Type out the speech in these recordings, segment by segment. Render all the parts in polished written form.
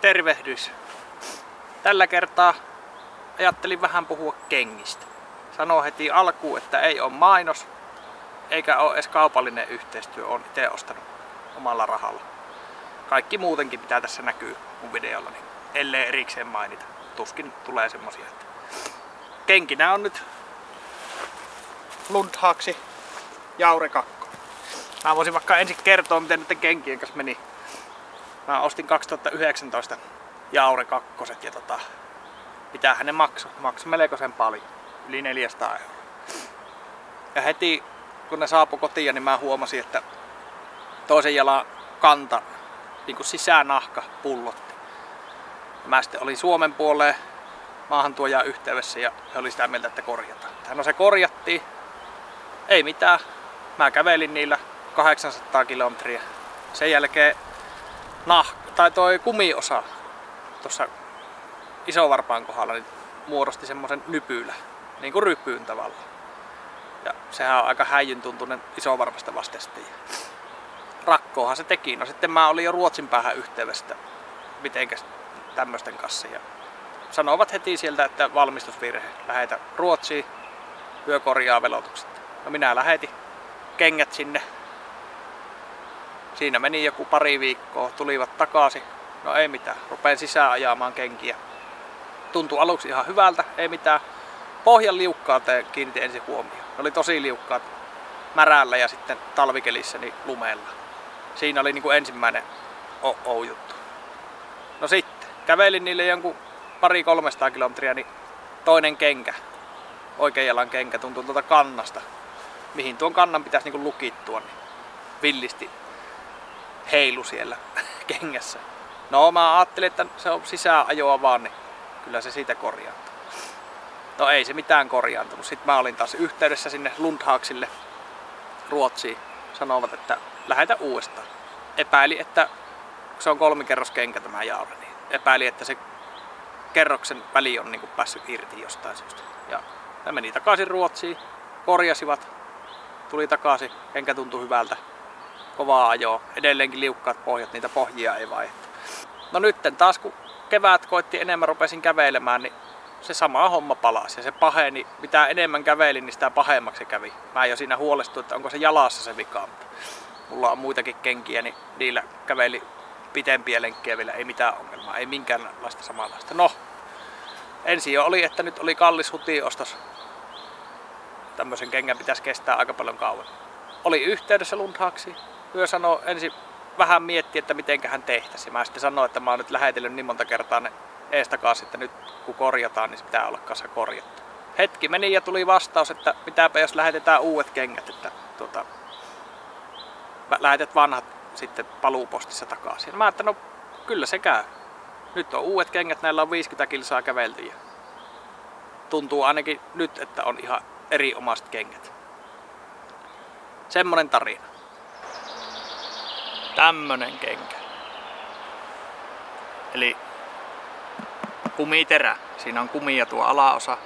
Tervehdys! Tällä kertaa ajattelin vähän puhua kengistä. Sano heti alkuun, että ei ole mainos eikä ole edes kaupallinen yhteistyö. Olen itse ostanut omalla rahalla. Kaikki muutenkin mitä tässä näkyy mun videolla, niin ellei erikseen mainita. Tuskin tulee semmosia. Kenkinä on nyt Lundhaxi Jaure 2. Mä voisin vaikka ensin kertoa miten näiden kenkien kanssa meni. Mä ostin 2019 Jaure 2 ja mitähän ne maksoi? Maksoi melkoisen paljon. Yli 400 €. Ja heti kun ne saapui kotiin, niin mä huomasin, että toisen jalan kanta, niin kuin sisänahka pullotti. Mä sitten olin Suomen puoleen maahantuojaan yhteydessä ja he oli sitä mieltä, että korjataan. No se korjattiin. Ei mitään. Mä kävelin niillä 800 kilometriä. Sen jälkeen toi kumiosa tuossa isovarpaan kohdalla niin muodosti semmosen nypylä, niin kuin rypyyn tavallaan. Ja sehän on aika häijyn tuntunen isovarpasta vasten. Rakkoohan se teki. No sitten mä olin jo Ruotsin päähän yhteydessä, mitenkäs tämmösten kanssa. Ja sanovat heti sieltä, että valmistusvirhe. Lähetä Ruotsiin, hyö korjaa velotukset. No minä lähetin kengät sinne. Siinä meni joku pari viikkoa, tulivat takaisin. No ei mitään, rupein sisään ajamaan kenkiä. Tuntui aluksi ihan hyvältä, ei mitään. Pohjan liukkauteen kiinnitin ensin huomioon. Ne oli tosi liukkaat märällä ja sitten talvikelissä niin lumella. Siinä oli niin kuin ensimmäinen juttu. No sitten, kävelin niille jonkun 200-300 kilometriä, niin toinen kenkä, oikean jalan kenkä, tuntui tuolta kannasta. Mihin tuon kannan pitäisi niin kuin lukittua, niin villisti heilu siellä kengässä. No mä ajattelin, että se on sisäänajoa vaan, niin kyllä se siitä korjaantuu. No ei se mitään korjaantunut. Sitten mä olin taas yhteydessä sinne Lundhaxille Ruotsiin. Sanovat, että lähetä uudestaan. Epäili, että se on 3-kerroskenkä tämä Jaure, niin epäili, että se kerroksen väli on niin kuin päässyt irti jostain syystä. Ja ne meni takaisin Ruotsiin, korjasivat, tuli takaisin, kenkä tuntui hyvältä. Kovaa ajoa, edelleenkin liukkaat pohjat, niitä pohjia ei vaihdettu. No nytten taas kun kevät koitti enemmän, rupesin kävelemään, niin se sama homma palasi ja se paheni. Mitä enemmän kävelin, niin sitä pahemmaksi se kävi. Mä jo siinä huolestuin, että onko se jalassa se vika. Mulla on muitakin kenkiä, niin niillä käveli pitempiä lenkkejä vielä, ei mitään ongelmaa, ei minkäänlaista samanlaista. No, ensin jo oli, että nyt oli kallis hutiostos. Tämmöisen kengän pitäisi kestää aika paljon kauan. Oli yhteydessä Lundhaxiin. Hyö sanoi ensin vähän mietti, että mitenköhän tehtäisiin. Mä sitten sanoin, että mä oon nyt lähetellyt niin monta kertaa ne eestakaasin, että nyt kun korjataan, niin se pitää olla kanssa korjattu. Hetki meni ja tuli vastaus, että mitäpä jos lähetetään uudet kengät, että lähetät vanhat sitten paluupostissa takaisin. Mä ajattelin, no kyllä se käy. Nyt on uudet kengät, näillä on 50 kilsaa kävelty ja tuntuu ainakin nyt, että on ihan erinomaiset kengät. Semmonen tarina. Tämmönen kenkä. Eli kumiterä. Siinä on kumia tuo alaosa.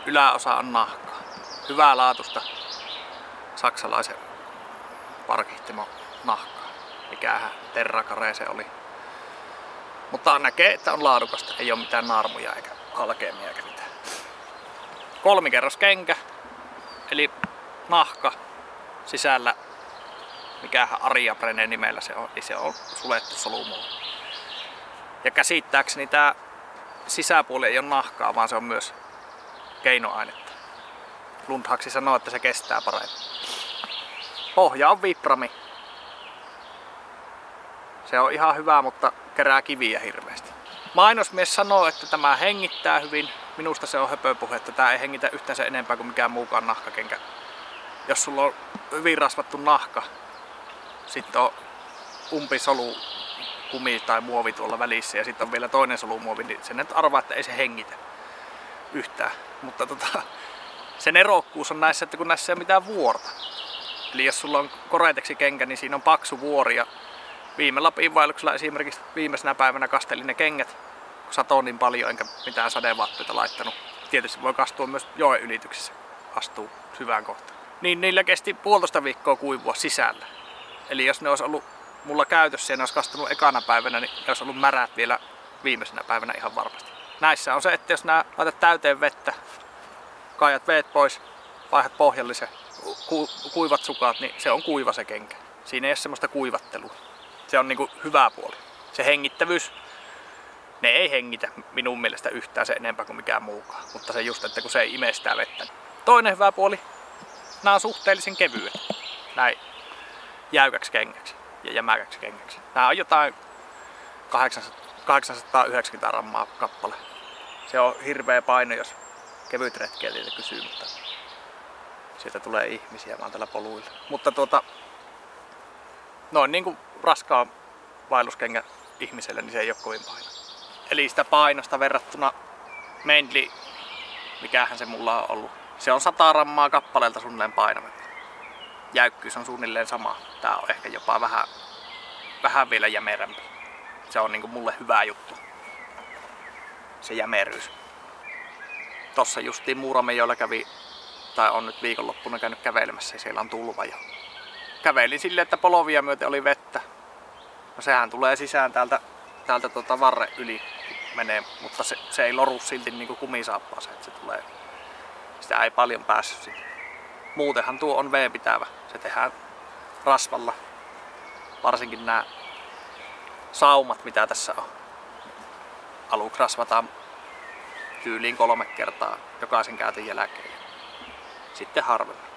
Yläosa on nahkaa. Hyvää laatusta saksalaisen parkihtimon nahkaa. Mikähän terrakare se oli. Mutta näkee, että on laadukasta. Ei ole mitään naarmuja eikä halkeamia eikä mitään. 3-kerroskenkä. Eli nahka sisällä. Mikähän Ariaprene nimellä se on. Ei se on sulettu solumulla. Ja käsittääkseni tää sisäpuoli ei ole nahkaa, vaan se on myös keinoainetta. Lundhaxi sanoo, että se kestää paremmin. Pohja on Vibrami. Se on ihan hyvä, mutta kerää kiviä hirveästi. Mainosmies sanoo, että tämä hengittää hyvin. Minusta se on höpöpuhe, että tää ei hengitä yhtään se enempää kuin mikään muukaan nahkakenkä. Jos sulla on hyvin rasvattu nahka, sitten on umpisolu kumi tai muovi tuolla välissä ja sitten on vielä toinen solumuovi, niin sen nyt arvaa, että ei se hengitä yhtään. Mutta sen erokkuus on näissä, että kun näissä ei ole mitään vuorta. Eli jos sulla on Gore-Texi kenkä, niin siinä on paksu vuori ja viime Lapin vaelluksella esimerkiksi viimeisenä päivänä kastelin ne kengät, kun satoi niin paljon enkä mitään sadevaatteita laittanut. Tietysti voi kastua myös joen ylityksissä, astuu syvään kohtaan. Niin niillä kesti 1,5 viikkoa kuivua sisällä. Eli jos ne olisi ollut mulla käytössä ja ne olisi kastunut ekana päivänä, niin ne olisi ollut märät vielä viimeisenä päivänä ihan varmasti. Näissä on se, että jos nää laitat täyteen vettä, kaijat veet pois, vaihdat pohjallisen, kuivat sukat, niin se on kuiva se kenkä. Siinä ei ole semmoista kuivattelua. Se on niinku hyvä puoli. Se hengittävyys, ne ei hengitä minun mielestä yhtään se enempää kuin mikään muukaan. Mutta se just, että kun se ei ime sitä vettä. Toinen hyvä puoli, nämä on suhteellisen kevyet. Näin jäykäksi kengäksi ja jämäkäksi kengäksi. Nämä on jotain 890 grammaa kappale. Se on hirveä paino, jos kevyt retkeilijä kysyy, mutta sieltä tulee ihmisiä vaan tällä poluilla. Mutta noin niin kuin raskaan vaelluskengän ihmiselle, niin se ei ole kovin paino. Eli sitä painosta verrattuna Mendli, mikähän se mulla on ollut, se on 100 grammaa kappaleelta suunnilleen painavampi. Jäykkyys on suunnilleen sama. Tää on ehkä jopa vähän vielä jämerämpi. Se on niinku mulle hyvä juttu. Se jämeryys. Tossa justiin Muuramejoella kävi, tai on nyt viikonloppuna käynyt kävelemässä ja siellä on tulva. Ja kävelin silleen, että polovia myöten oli vettä. No sehän tulee sisään täältä varren yli menee, mutta se ei loru silti niinku kumisaappaaseen, että se tulee. Sitä ei paljon päässyt siitä. Muutenhan tuo on vedenpitävä. Se tehdään rasvalla. Varsinkin nämä saumat, mitä tässä on. Aluksi rasvataan tyyliin 3 kertaa jokaisen käytön jälkeen. Sitten harvemmin.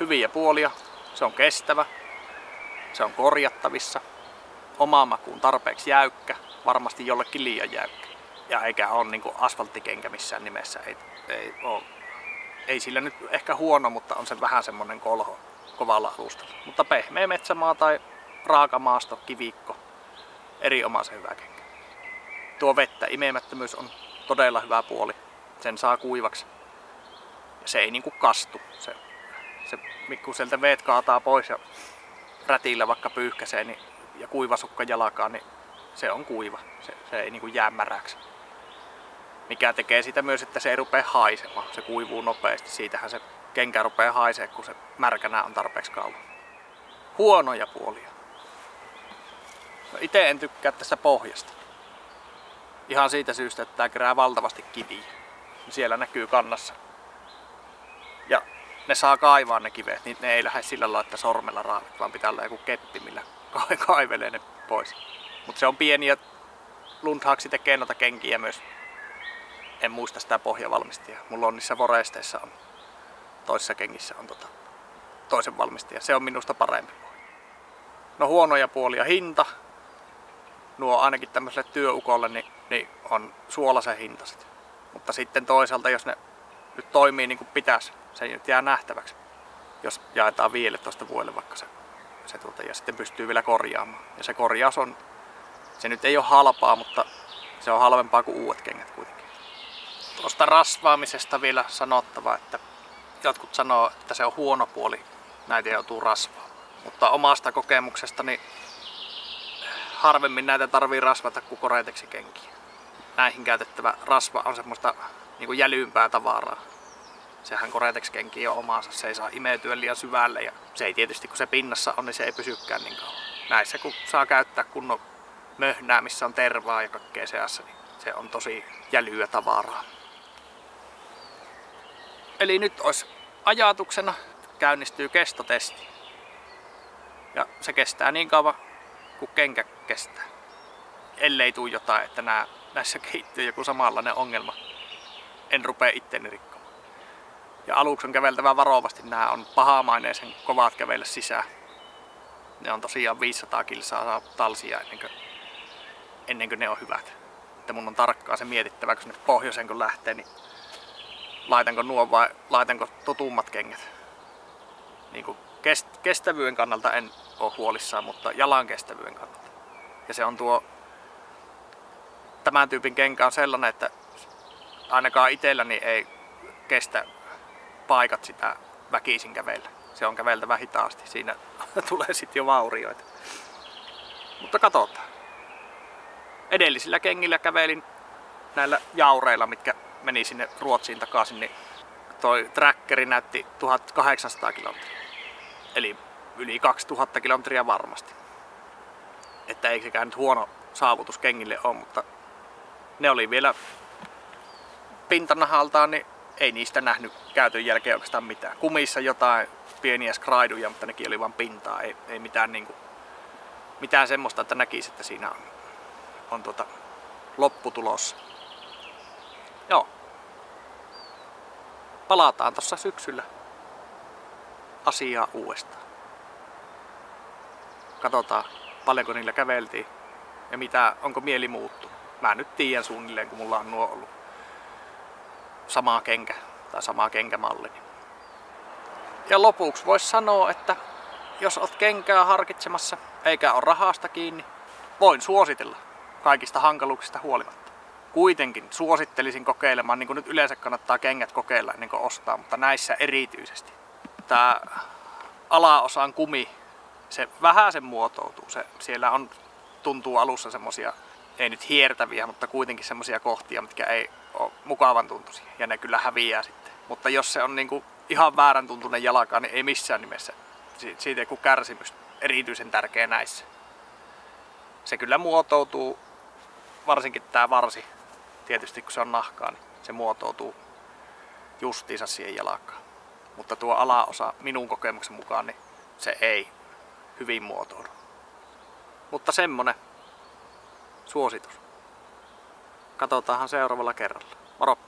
Hyviä puolia. Se on kestävä. Se on korjattavissa. Omaan makuun tarpeeksi jäykkä. Varmasti jollekin liian jäykkä. Ja eikä ole niinku asfalttikenkä missään nimessä. Ei sillä nyt ehkä huono, mutta on se vähän semmonen kolho kovalla alustalla. Mutta pehmeä metsämaa tai raaka maasto, kivikko, erinomaisen hyvä kenkä. Tuo vettä imemättömyys on todella hyvä puoli. Sen saa kuivaksi. Ja se ei niinku kastu. Se kun sieltä veet kaataa pois ja rätillä vaikka pyyhkäsee niin, ja kuivasukka jalkaan, niin se on kuiva. Se ei niinku jää märäksi. Mikä tekee sitä myös, että se ei rupea haisemaan. Se kuivuu nopeasti. Siitähän se kenkä rupeaa haisemaan, kun se märkänä on tarpeeksi kauan. Huonoja puolia. No itse en tykkää tästä pohjasta. Ihan siitä syystä, että tää kerää valtavasti kiviä. Siellä näkyy kannassa. Ja ne saa kaivaa ne kivet, niin ne ei lähde sillä lailla, että sormella raavit, vaan pitää olla joku keppi, millä kaivelee ne pois. Mutta se on pieni ja Lundhaksi tekee noita kenkiä myös. En muista sitä pohjavalmistajaa. Mulla on niissä voresteissa on. Toisissa kengissä on toisen valmistaja. Se on minusta parempi. No huonoja puolia. Hinta. Nuo ainakin tämmöiselle työukolle niin on suolaisen hintaiset. Mutta sitten toisaalta jos ne nyt toimii niin kuin pitäisi, se nyt jää nähtäväksi. Jos jaetaan 15 vuodelle vaikka se ja sitten pystyy vielä korjaamaan. Ja se korjaus on, se nyt ei ole halpaa, mutta se on halvempaa kuin uudet kengät kuitenkin. Tuosta rasvaamisesta vielä sanottava, että jotkut sanoo, että se on huono puoli, näitä joutuu rasvaamaan. Mutta omasta kokemuksestani harvemmin näitä tarvii rasvata kuin Gore-Texin kenkiä. Näihin käytettävä rasva on semmoista niin jälympää tavaraa. Sehän Gore-Tex-kenki on omaansa, se ei saa imeytyä liian syvälle ja se ei tietysti kun se pinnassa on, niin se ei pysykään niin kauan. Näissä kun saa käyttää kunnon möhnää, missä on tervaa ja kaikkea seassa, niin se on tosi jälyä tavaraa. Eli nyt olisi ajatuksena käynnistyy kestotesti. Ja se kestää niin kauan kuin kenkä kestää. Ellei tule jotain, että näissä kehittyy joku samanlainen ongelma. En rupea itteni rikkomaan. Ja aluksi on käveltävä varovasti. Nämä on pahamaineisen kovat kävellä sisään. Ne on tosiaan 500 kilsaa talsia ennen kuin ne on hyvät. Että mun on tarkkaan se mietittävä, kun sinne pohjoiseen kun lähtee, niin laitanko nuo vai laitanko totummat kengät. Niin kuin kestävyyden kannalta en ole huolissaan, mutta jalan kestävyyden kannalta. Ja se on tämän tyypin kenkä on sellainen, että ainakaan itselläni ei kestä paikat sitä väkisin kävellä. Se on käveltävä hitaasti. Siinä tulee sitten jo vaurioita. Mutta katsotaan. Edellisillä kengillä kävelin näillä jaureilla, mitkä meni sinne Ruotsiin takaisin, niin toi trackeri näytti 1800 kilometriä. Eli yli 2000 kilometriä varmasti. Että ei sekään nyt huono saavutus kengille ole, mutta ne oli vielä pintanahaltaan, niin ei niistä nähnyt käytön jälkeen oikeastaan mitään. Kumissa jotain pieniä skraiduja, mutta nekin oli vain pintaa, ei mitään, mitään semmoista, että näkisi, että siinä on lopputulossa. Joo. Palataan tuossa syksyllä asiaa uudestaan. Katsotaan paljonko niillä käveltiin ja onko mieli muuttunut. Mä nyt tiedän suunnilleen, kun mulla on nuo ollut sama kenkä tai sama kenkämalli. Ja lopuksi voisi sanoa, että jos olet kenkää harkitsemassa eikä ole rahasta kiinni, voin suositella kaikista hankaluuksista huolimatta. Kuitenkin suosittelisin kokeilemaan, niin kuin nyt yleensä kannattaa kengät kokeilla ennen kuin ostaa, mutta näissä erityisesti. Tää alaosan kumi, se vähäsen muotoutuu. Siellä tuntuu alussa semmosia, ei nyt hiertäviä, mutta kuitenkin semmosia kohtia, mitkä ei ole mukavan tuntuisia. Ja ne kyllä häviää sitten. Mutta jos se on niinku ihan väärän tuntunen jalka, niin ei missään nimessä. Siitä ei kun kärsimys erityisen tärkeä näissä. Se kyllä muotoutuu, varsinkin tää varsi, tietysti kun se on nahkaa, niin se muotoutuu justiinsa siihen jalkaan. Mutta tuo alaosa minun kokemuksen mukaan, niin se ei hyvin muotoudu. Mutta semmonen suositus. Katsotaanhan seuraavalla kerralla. Moro!